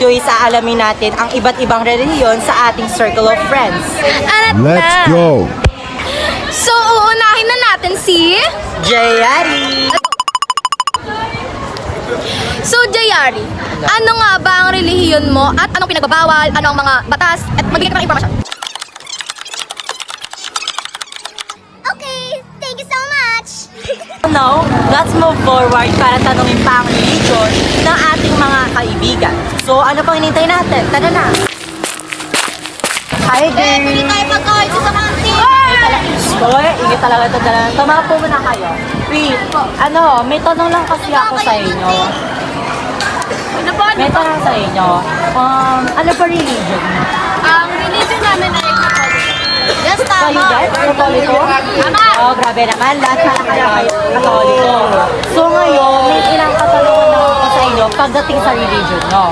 video is aalamin natin ang iba't ibang relihiyon sa ating circle of friends. Let's go! So, uunahin na natin si... Jayari! So, Jayari, ano nga ba ang relihiyon mo at anong pinagbabawal, ano ang mga batas, at magbigay ka ng impormasyon. Okay, thank you so much. Now, let's move forward para tanungin pa ang religion ng ating mga kaibigan. So, ano pang hinintay natin? Tara na! Hi, Pwede girl! tayo pagkahit sa kantin. Boy, ingit talaga ito dala. Tama po muna kayo. Wait, ano, may tanong lang kasi ako sa inyo. May tanong sa inyo. Ano pa religion mo? Ang religion namin ay Catholic. Yes, Kayo tama. guys, Katoliko? Tama. Oh, grabe naman. Lahat pala kayo Katoliko. So ngayon, may ilang katanungan naman ko sa inyo pagdating sa religion nyo.